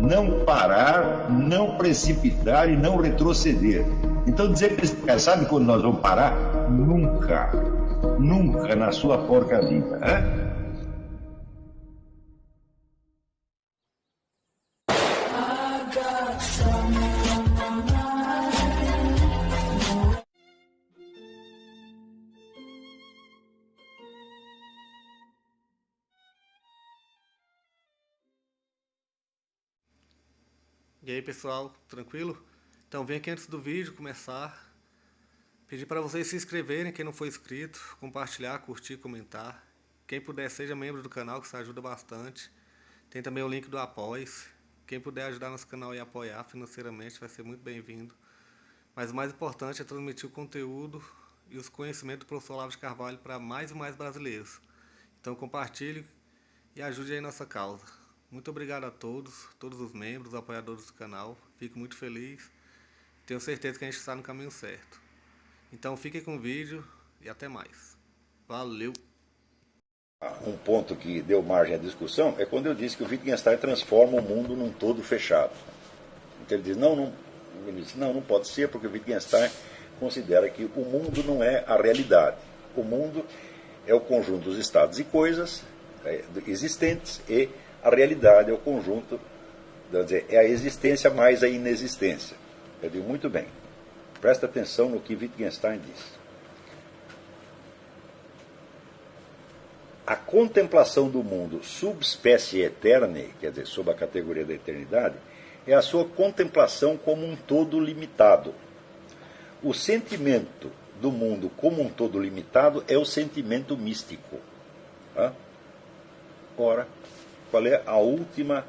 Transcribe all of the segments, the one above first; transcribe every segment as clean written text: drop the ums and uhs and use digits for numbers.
não parar, não precipitar e não retroceder. Então dizer para esse cara, sabe quando nós vamos parar? Nunca. Nunca na sua porca vida. Né? E aí pessoal, tranquilo? Então vem aqui antes do vídeo começar, pedir para vocês se inscreverem, quem não for inscrito, compartilhar, curtir, comentar. Quem puder seja membro do canal, que isso ajuda bastante. Tem também o link do Apoia-se. Quem puder ajudar nosso canal e apoiar financeiramente vai ser muito bem-vindo. Mas o mais importante é transmitir o conteúdo e os conhecimentos do professor Olavo de Carvalho para mais e mais brasileiros. Então compartilhe e ajude aí nossa causa. Muito obrigado a todos os membros, apoiadores do canal. Fico muito feliz. Tenho certeza que a gente está no caminho certo. Então fiquem com o vídeo e até mais. Valeu! Um ponto que deu margem à discussão é quando eu disse que o Wittgenstein transforma o mundo num todo fechado. Então ele diz, não pode ser, porque o Wittgenstein considera que o mundo não é a realidade. O mundo é o conjunto dos estados e coisas existentes e a realidade é o conjunto, é a existência mais a inexistência. Eu digo, muito bem, presta atenção no que Wittgenstein diz. A contemplação do mundo sub specie aeternae, quer dizer, sob a categoria da eternidade, é a sua contemplação como um todo limitado. O sentimento do mundo como um todo limitado é o sentimento místico. Ora, qual é a última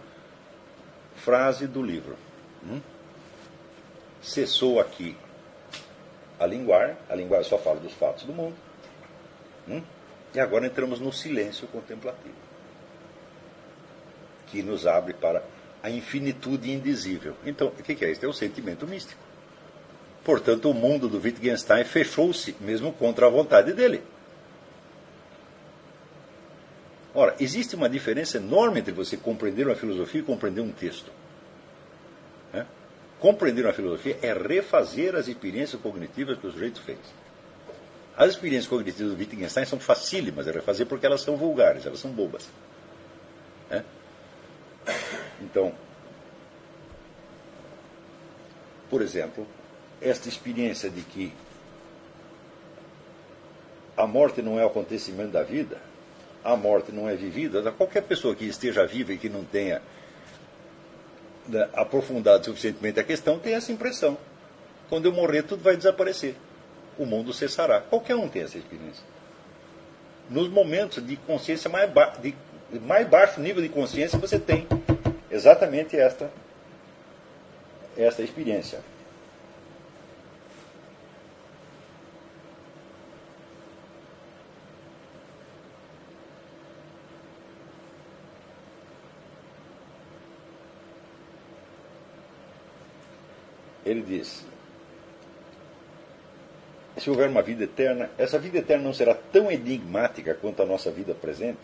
frase do livro? Cessou aqui a linguagem só fala dos fatos do mundo. E agora entramos no silêncio contemplativo, que nos abre para a infinitude indizível. Então, o que é isso? É o sentimento místico. Portanto, o mundo do Wittgenstein fechou-se, mesmo contra a vontade dele. Ora, existe uma diferença enorme entre você compreender uma filosofia e compreender um texto. Compreender uma filosofia é refazer as experiências cognitivas que o sujeito fez. As experiências cognitivas do Wittgenstein são facílimas de refazer porque elas são vulgares, elas são bobas. Então, por exemplo, esta experiência de que a morte não é o acontecimento da vida, a morte não é vivida, qualquer pessoa que esteja viva e que não tenha aprofundado suficientemente a questão tem essa impressão. Quando eu morrer, tudo vai desaparecer. O mundo cessará. Qualquer um tem essa experiência. Nos momentos de consciência de mais baixo nível de consciência, você tem exatamente esta experiência. Ele diz, se houver uma vida eterna, essa vida eterna não será tão enigmática quanto a nossa vida presente.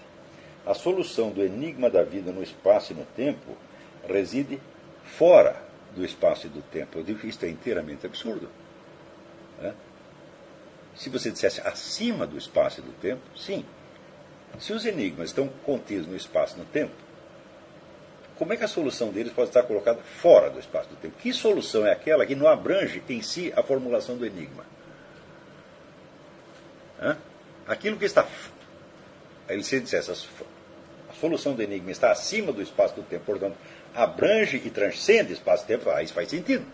A solução do enigma da vida no espaço e no tempo reside fora do espaço e do tempo. Eu digo que isto é inteiramente absurdo. Se você dissesse acima do espaço e do tempo, sim. Se os enigmas estão contidos no espaço e no tempo, como é que a solução deles pode estar colocada fora do espaço e do tempo? Que solução é aquela que não abrange em si a formulação do enigma? Aquilo que está... Ele se dissesse, a solução do enigma está acima do espaço e do tempo, portanto, abrange e transcende espaço e tempo, isso faz sentido.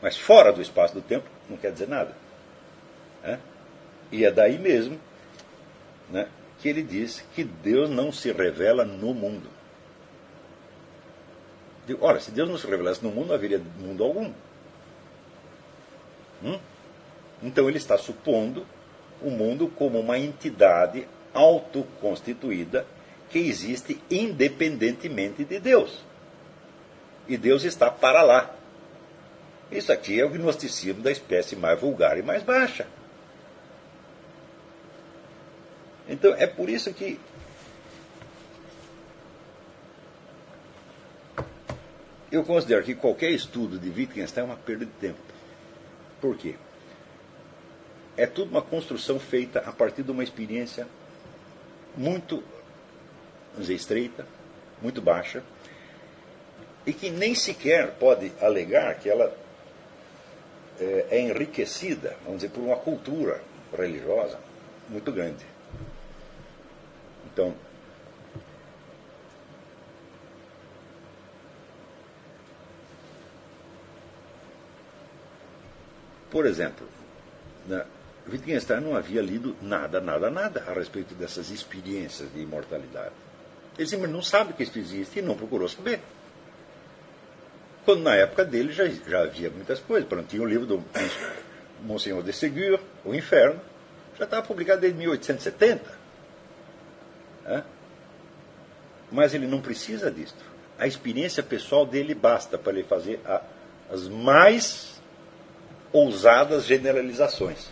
Mas fora do espaço e do tempo não quer dizer nada. E é daí mesmo que ele diz que Deus não se revela no mundo. Ora, se Deus não se revelasse no mundo, não haveria mundo algum. Então ele está supondo o mundo como uma entidade autoconstituída que existe independentemente de Deus. E Deus está para lá. Isso aqui é o gnosticismo da espécie mais vulgar e mais baixa. Então é por isso que eu considero que qualquer estudo de Wittgenstein é uma perda de tempo. Por quê? É tudo uma construção feita a partir de uma experiência muito, vamos dizer, estreita, muito baixa, e que nem sequer pode alegar que ela é enriquecida, vamos dizer, por uma cultura religiosa muito grande. Então, por exemplo, Wittgenstein não havia lido nada a respeito dessas experiências de imortalidade. Ele simplesmente não sabe que isso existe e não procurou saber. Quando na época dele já havia muitas coisas. Por exemplo, tinha o livro do Monsenhor de Ségur, O Inferno, já estava publicado desde 1870. Mas ele não precisa disso. A experiência pessoal dele basta para ele fazer as mais ousadas generalizações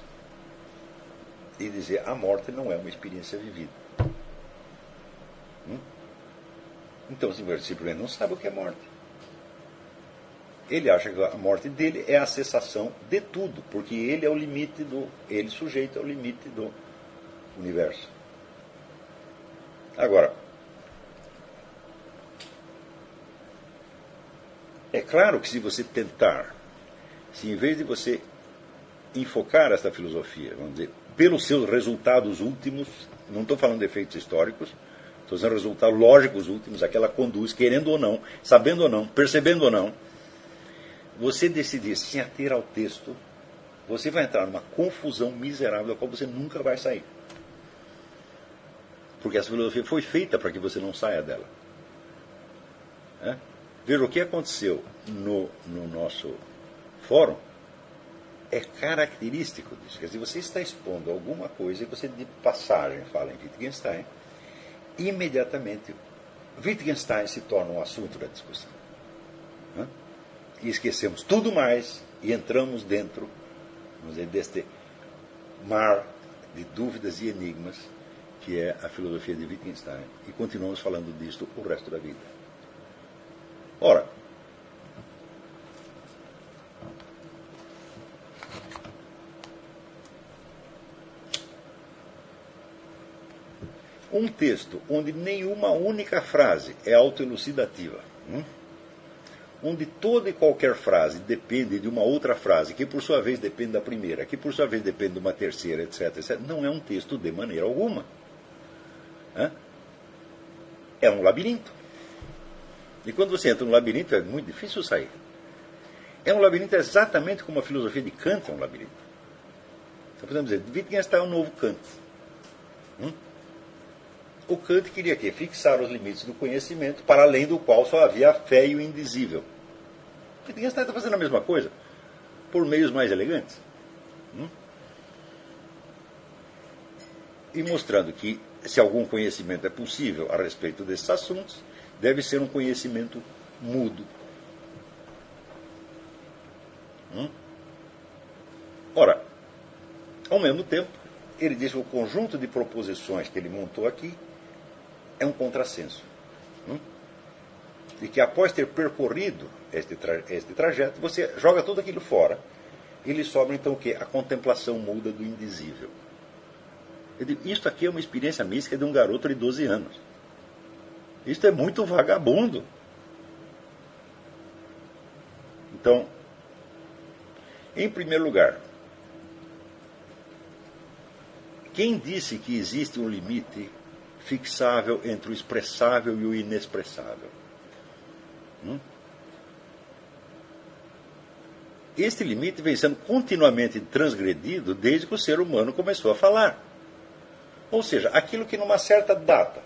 e dizer a morte não é uma experiência vivida. Então, simplesmente não sabe o que é morte. Ele acha que a morte dele é a cessação de tudo, porque ele é o limite ele sujeito ao limite do universo. Agora, é claro que se você tentar, se em vez de você enfocar esta filosofia, vamos dizer, pelos seus resultados últimos, não estou falando de efeitos históricos, estou dizendo resultados lógicos últimos, a que ela conduz, querendo ou não, sabendo ou não, percebendo ou não, você decidir se ater ao texto, você vai entrar numa confusão miserável da qual você nunca vai sair. Porque essa filosofia foi feita para que você não saia dela. Veja, o que aconteceu no nosso fórum é característico disso. Quer dizer, você está expondo alguma coisa e você de passagem fala em Wittgenstein, imediatamente Wittgenstein se torna um assunto da discussão. E esquecemos tudo mais e entramos dentro, vamos dizer, deste mar de dúvidas e enigmas que é a filosofia de Wittgenstein, e continuamos falando disto o resto da vida. Ora, um texto onde nenhuma única frase é autoelucidativa, onde toda e qualquer frase depende de uma outra frase, que por sua vez depende da primeira, que por sua vez depende de uma terceira, etc., etc., não é um texto de maneira alguma. É um labirinto. E quando você entra no labirinto é muito difícil sair. É um labirinto exatamente como a filosofia de Kant é um labirinto. Então podemos dizer, Wittgenstein é um novo Kant. O Kant queria fixar os limites do conhecimento, para além do qual só havia a fé e o indizível. Wittgenstein está fazendo a mesma coisa, por meios mais elegantes. E mostrando que, se algum conhecimento é possível a respeito desses assuntos, deve ser um conhecimento mudo. Ora, ao mesmo tempo, ele diz que o conjunto de proposições que ele montou aqui é um contrassenso. E que após ter percorrido este trajeto, você joga tudo aquilo fora e lhe sobra então o quê? A contemplação muda do indizível. Eu digo, isto aqui é uma experiência mística de um garoto de 12 anos. Isto é muito vagabundo. Então, em primeiro lugar, quem disse que existe um limite fixável entre o expressável e o inexpressável? Este limite vem sendo continuamente transgredido desde que o ser humano começou a falar. Ou seja, aquilo que numa certa data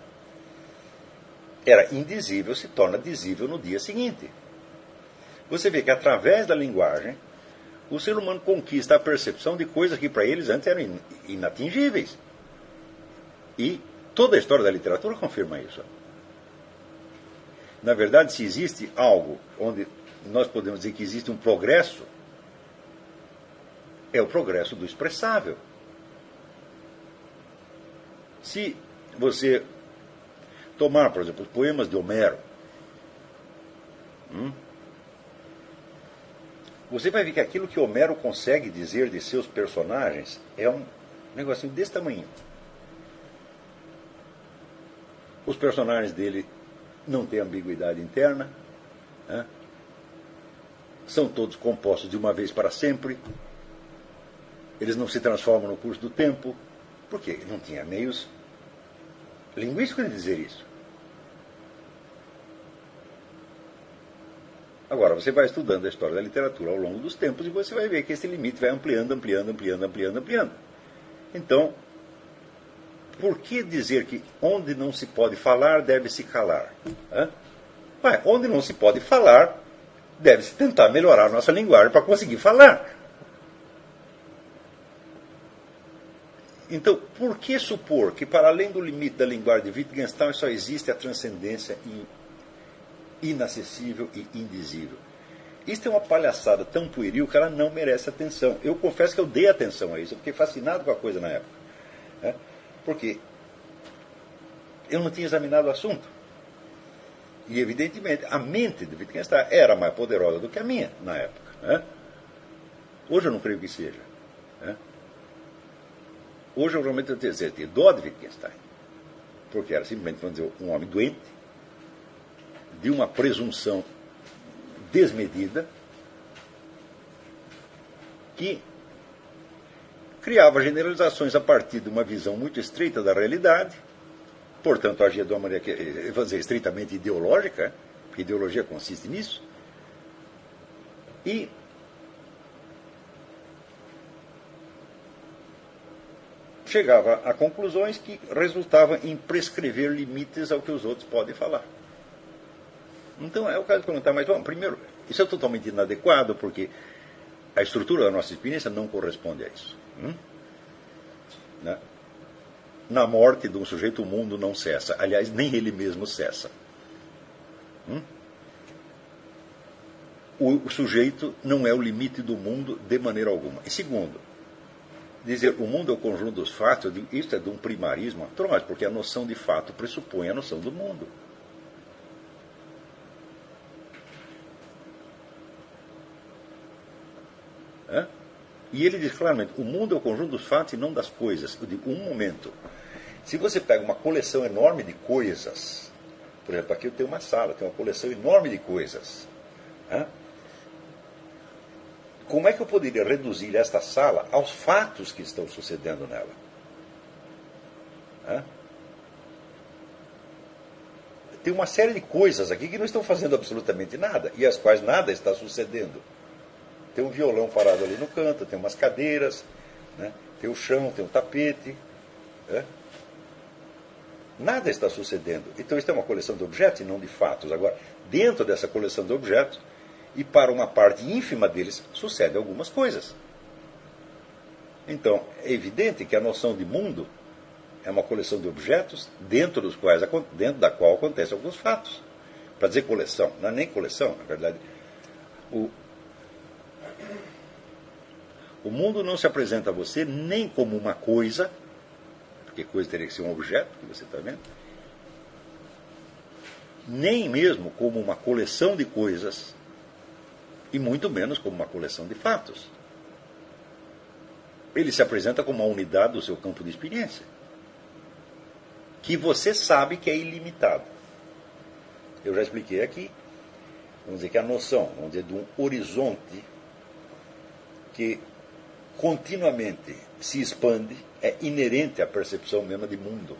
era indizível se torna dizível no dia seguinte. Você vê que através da linguagem o ser humano conquista a percepção de coisas que para eles antes eram inatingíveis. E toda a história da literatura confirma isso. Na verdade, se existe algo onde nós podemos dizer que existe um progresso, é o progresso do expressável. Se você tomar, por exemplo, os poemas de Homero, você vai ver que aquilo que Homero consegue dizer de seus personagens é um negocinho desse tamanho. Os personagens dele não têm ambiguidade interna, né? São todos compostos de uma vez para sempre, eles não se transformam no curso do tempo. Por quê? Não tinha meios linguísticos de dizer isso. Agora, você vai estudando a história da literatura ao longo dos tempos e você vai ver que esse limite vai ampliando. Então, por que dizer que onde não se pode falar, deve-se calar? Onde não se pode falar, deve-se tentar melhorar a nossa linguagem para conseguir falar. Então, por que supor que, para além do limite da linguagem de Wittgenstein, só existe a transcendência inacessível e indizível? Isto é uma palhaçada tão pueril que ela não merece atenção. Eu confesso que eu dei atenção a isso, eu fiquei fascinado com a coisa na época. Porque eu não tinha examinado o assunto. E, evidentemente, a mente de Wittgenstein era mais poderosa do que a minha na época. Hoje eu não creio que seja. Hoje eu realmente tenho certeza dó de Wittgenstein. Porque era simplesmente, vamos dizer, um homem doente, de uma presunção desmedida, que criava generalizações a partir de uma visão muito estreita da realidade, portanto agia de uma maneira que, vou dizer, estritamente ideológica, porque ideologia consiste nisso, e chegava a conclusões que resultavam em prescrever limites ao que os outros podem falar. Então é o caso de perguntar, mas bom, primeiro, isso é totalmente inadequado, porque a estrutura da nossa experiência não corresponde a isso. Na morte de um sujeito, o mundo não cessa. Aliás, nem ele mesmo cessa. O sujeito não é o limite do mundo de maneira alguma. E segundo, dizer o mundo é o conjunto dos fatos, eu digo, isso é de um primarismo atroz, porque a noção de fato pressupõe a noção do mundo. E ele diz claramente, o mundo é o conjunto dos fatos e não das coisas. Eu digo, um momento. Se você pega uma coleção enorme de coisas, por exemplo, aqui eu tenho uma sala, tenho uma coleção enorme de coisas. Como é que eu poderia reduzir esta sala aos fatos que estão sucedendo nela? Tem uma série de coisas aqui que não estão fazendo absolutamente nada, e as quais nada está sucedendo. Tem um violão parado ali no canto, tem umas cadeiras, tem o chão, tem o tapete. Nada está sucedendo. Então, isso é uma coleção de objetos e não de fatos. Agora, dentro dessa coleção de objetos, e para uma parte ínfima deles, sucedem algumas coisas. Então, é evidente que a noção de mundo é uma coleção de objetos dentro da qual acontecem alguns fatos. Para dizer coleção, não é nem coleção, na verdade. O mundo não se apresenta a você nem como uma coisa, porque coisa teria que ser um objeto, que você está vendo, nem mesmo como uma coleção de coisas, e muito menos como uma coleção de fatos. Ele se apresenta como uma unidade do seu campo de experiência, que você sabe que é ilimitado. Eu já expliquei aqui, vamos dizer que a noção, vamos dizer, de um horizonte que continuamente se expande é inerente à percepção mesma de mundo.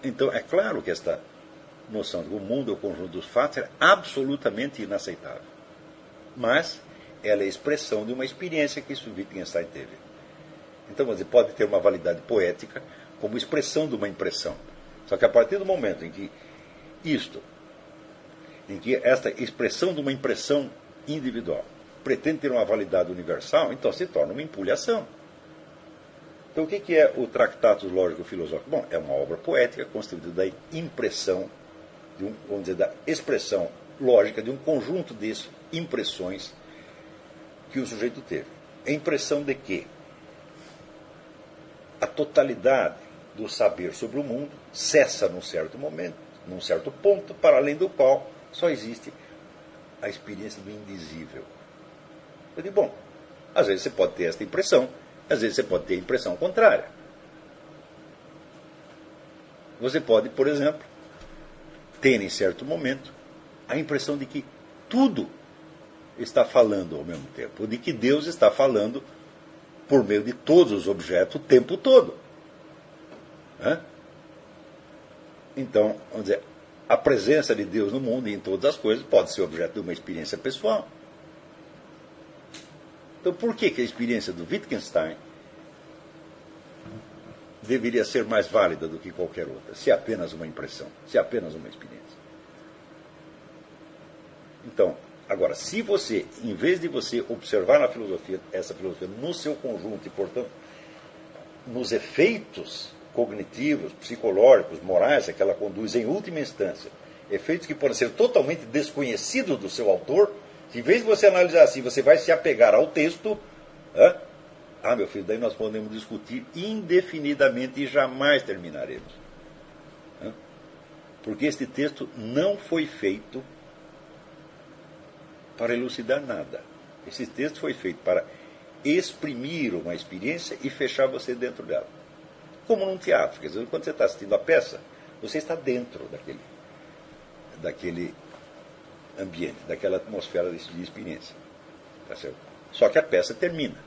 Então, é claro que esta noção de que o mundo é o conjunto dos fatos é absolutamente inaceitável. Mas ela é expressão de uma experiência que Wittgenstein teve. Então, vamos dizer, pode ter uma validade poética como expressão de uma impressão. Só que a partir do momento em que esta expressão de uma impressão individual pretende ter uma validade universal, então se torna uma empulhação. Então o que é o Tractatus Lógico-Filosófico? Bom, é uma obra poética constituída da impressão, vamos dizer, da expressão lógica de um conjunto de impressões que o sujeito teve. A impressão de que a totalidade do saber sobre o mundo cessa num certo momento, num certo ponto, para além do qual só existe a experiência do indizível. Eu digo, bom, às vezes você pode ter esta impressão, às vezes você pode ter a impressão contrária. Você pode, por exemplo, ter em certo momento a impressão de que tudo está falando ao mesmo tempo, ou de que Deus está falando por meio de todos os objetos o tempo todo. Então, vamos dizer, a presença de Deus no mundo e em todas as coisas pode ser objeto de uma experiência pessoal. Então, por que a experiência do Wittgenstein deveria ser mais válida do que qualquer outra, se é apenas uma impressão, se é apenas uma experiência? Então, agora, se você, em vez de você observar na filosofia, essa filosofia no seu conjunto e, portanto, nos efeitos cognitivos, psicológicos, morais a que ela conduz em última instância, efeitos que podem ser totalmente desconhecidos do seu autor, se em vez de você analisar assim, você vai se apegar ao texto, meu filho, daí nós podemos discutir indefinidamente e jamais terminaremos. Porque este texto não foi feito para elucidar nada. Esse texto foi feito para exprimir uma experiência e fechar você dentro dela. Como num teatro. Quer dizer, quando você está assistindo a peça, você está dentro daquele ambiente, daquela atmosfera de experiência. Tá certo? Só que a peça termina.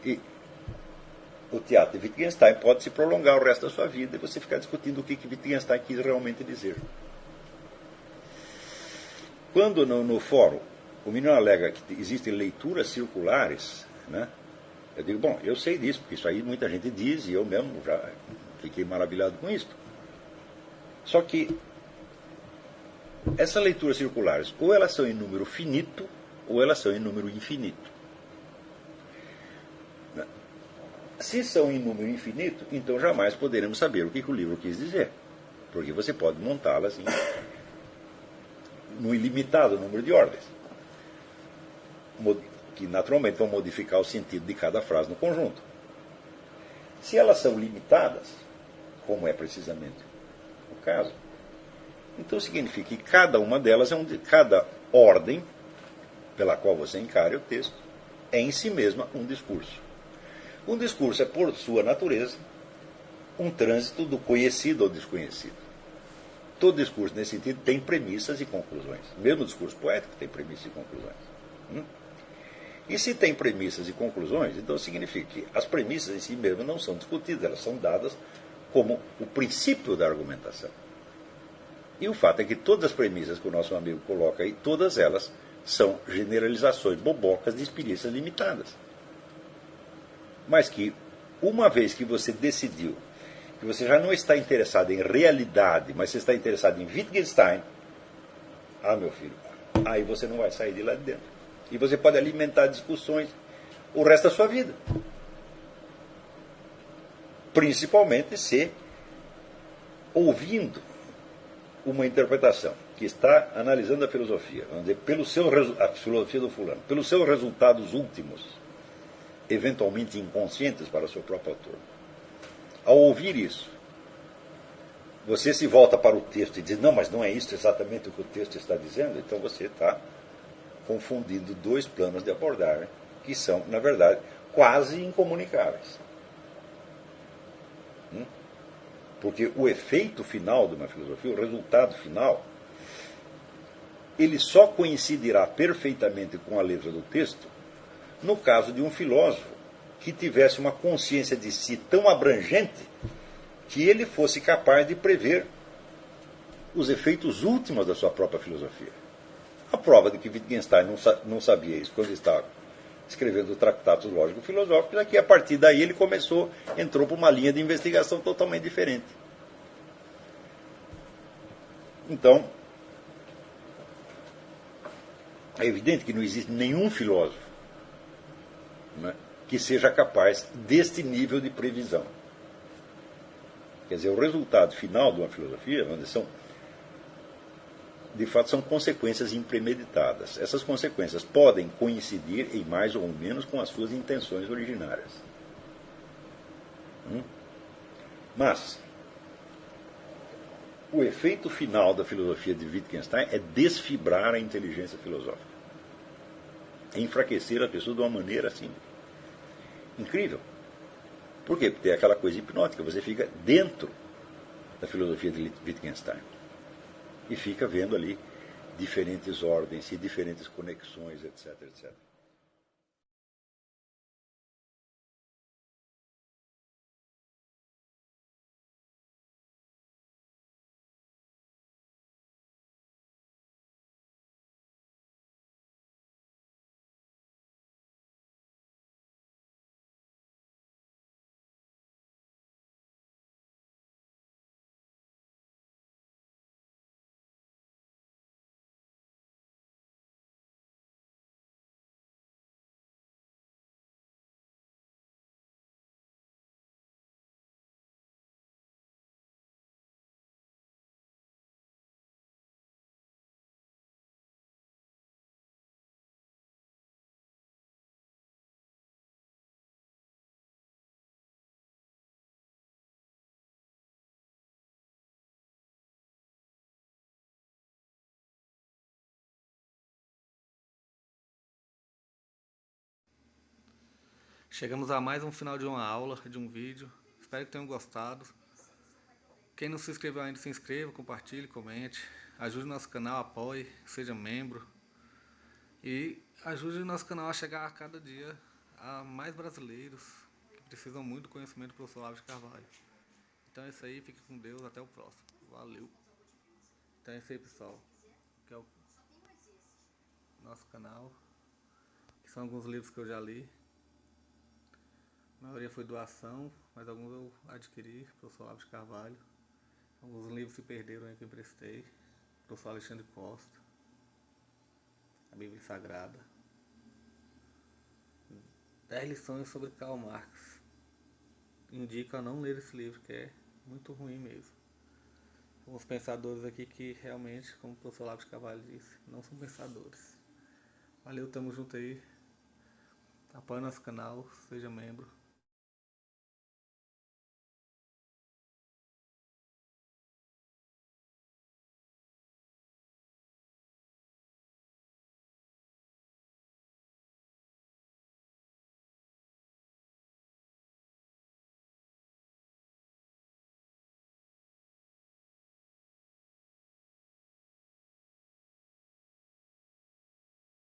E o teatro de Wittgenstein pode se prolongar o resto da sua vida e você ficar discutindo o que Wittgenstein quis realmente dizer. Quando no fórum o menino alega que existem leituras circulares, eu digo, bom, eu sei disso, porque isso aí muita gente diz e eu mesmo já fiquei maravilhado com isso. Só que essas leituras circulares, ou elas são em número finito, ou elas são em número infinito. Se são em número infinito, então jamais poderemos saber o que o livro quis dizer. Porque você pode montá-las num ilimitado número de ordens, que naturalmente vão modificar o sentido de cada frase no conjunto. Se elas são limitadas, como é precisamente o caso, então significa que cada uma delas cada ordem pela qual você encare o texto é em si mesma um discurso. Um discurso é, por sua natureza, um trânsito do conhecido ao desconhecido. Todo discurso, nesse sentido, tem premissas e conclusões. Mesmo o discurso poético tem premissas e conclusões. E se tem premissas e conclusões, então significa que as premissas em si mesmas não são discutidas, elas são dadas como o princípio da argumentação. E o fato é que todas as premissas que o nosso amigo coloca aí, todas elas são generalizações bobocas de experiências limitadas. Mas que, uma vez que você decidiu que você já não está interessado em realidade, mas você está interessado em Wittgenstein, meu filho, aí você não vai sair de lá de dentro. E você pode alimentar discussões o resto da sua vida. Principalmente se, ouvindo uma interpretação que está analisando a filosofia, vamos dizer, a filosofia do fulano, pelos seus resultados últimos, eventualmente inconscientes para o seu próprio autor. Ao ouvir isso, você se volta para o texto e diz, não, mas não é isso exatamente o que o texto está dizendo, então você está confundindo dois planos de abordagem que são, na verdade, quase incomunicáveis. Porque o efeito final de uma filosofia, o resultado final, ele só coincidirá perfeitamente com a letra do texto no caso de um filósofo que tivesse uma consciência de si tão abrangente que ele fosse capaz de prever os efeitos últimos da sua própria filosofia. A prova de que Wittgenstein não sabia isso quando estava escrevendo tratados lógico-filosóficos é que a partir daí ele entrou para uma linha de investigação totalmente diferente. Então, é evidente que não existe nenhum filósofo que seja capaz deste nível de previsão. Quer dizer, o resultado final de uma filosofia, de fato, são consequências impremeditadas. Essas consequências podem coincidir, em mais ou menos, com as suas intenções originárias. Mas, O efeito final da filosofia de Wittgenstein é desfibrar a inteligência filosófica. É enfraquecer a pessoa de uma maneira assim incrível. Por quê? Porque tem aquela coisa hipnótica, você fica dentro da filosofia de Wittgenstein e fica vendo ali diferentes ordens e diferentes conexões, etc, etc. Chegamos a mais um final de uma aula, de um vídeo. Espero que tenham gostado. Quem não se inscreveu ainda, se inscreva, compartilhe, comente. Ajude o nosso canal, apoie, seja membro. E ajude o nosso canal a chegar a cada dia a mais brasileiros que precisam muito do conhecimento do professor Olavo de Carvalho. Então é isso aí, fique com Deus, até o próximo. Valeu! Então é isso aí, pessoal. Que é o nosso canal. Que são alguns livros que eu já li. A maioria foi doação, mas alguns eu adquiri, professor Olavo de Carvalho. Alguns livros se perderam aí que eu emprestei. Professor Alexandre Costa. A Bíblia Sagrada. 10 lições sobre Karl Marx. Indico a não ler esse livro, que é muito ruim mesmo. Alguns pensadores aqui que realmente, como o professor Olavo de Carvalho disse, não são pensadores. Valeu, tamo junto aí. Apoie nosso canal, seja membro.